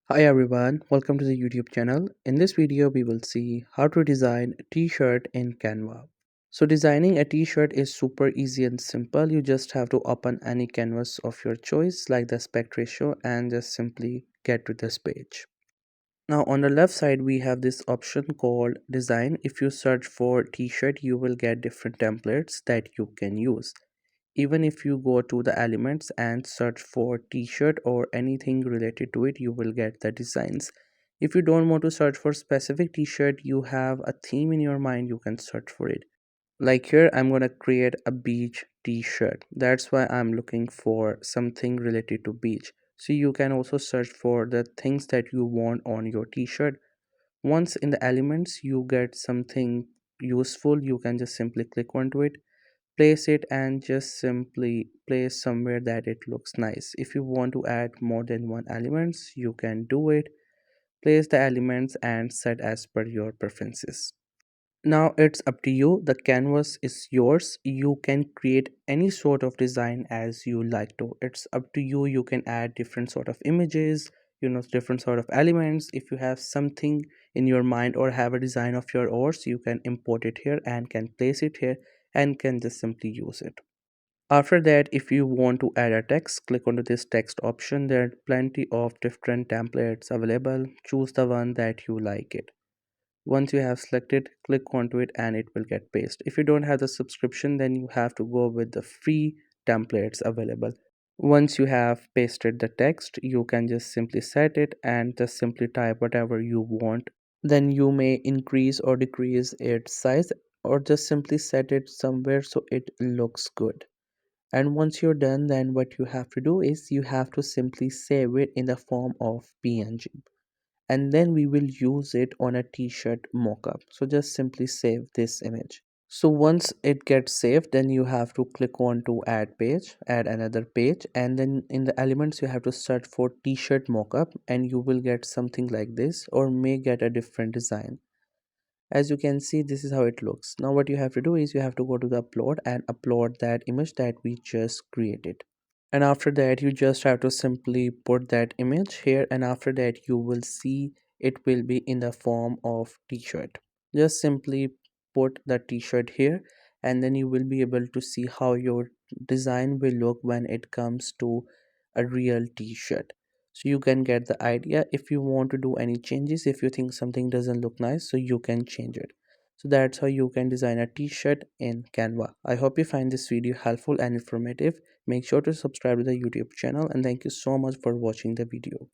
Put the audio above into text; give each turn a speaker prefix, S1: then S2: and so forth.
S1: Hi everyone, welcome to the YouTube channel. In this video, we will see how to design a t-shirt in Canva. So designing a t-shirt is super easy and simple. You just have to open any canvas of your choice like the aspect ratio and just simply get to this page. Now on the left side, we have this option called design. If you search for t-shirt, you will get different templates that you can use. Even if you go to the elements and search for t-shirt or anything related to it, you will get the designs. If you don't want to search for specific t-shirt, you have a theme in your mind, you can search for it. Like here, I'm going to create a beach t-shirt. That's why I'm looking for something related to beach. So you can also search for the things that you want on your t-shirt. Once in the elements you get something useful, you can just simply click onto it, place it, and just simply place somewhere that it looks nice. If you want to add more than one elements, you can do it. Place the elements and set as per your preferences. Now it's up to you. The canvas is yours. You can create any sort of design as you like to. It's up to you. You can add different sort of images, different sort of elements. If you have something in your mind or have a design of your yours, you can import it here and can place it here and can just simply use it. After that, if you want to add a text, click onto this text option. There are plenty of different templates available. Choose the one that you like it. Once you have selected, click onto it and it will get pasted. If you don't have the subscription, then you have to go with the free templates available. Once you have pasted the text, you can just simply set it and just simply type whatever you want. Then you may increase or decrease its size or just simply set it somewhere so it looks good. And once you're done, then what you have to do is you have to simply save it in the form of png, and then we will use it on a t-shirt mockup. So just simply save this image. So once it gets saved, then you have to click on to add page, add another page, and then in the elements you have to search for t-shirt mockup and you will get something like this or may get a different design. As you can see, this is how it looks. Now what you have to do is you have to go to the upload and upload that image that we just created. And after that you just have to simply put that image here, and after that you will see it will be in the form of t-shirt. Just simply put the t-shirt here, and then you will be able to see how your design will look when it comes to a real t-shirt. So you can get the idea. If you want to do any changes, if you think something doesn't look nice, so you can change it. So that's how you can design a t-shirt in Canva. I hope you find this video helpful and informative. Make sure to subscribe to the YouTube channel, and thank you so much for watching the video.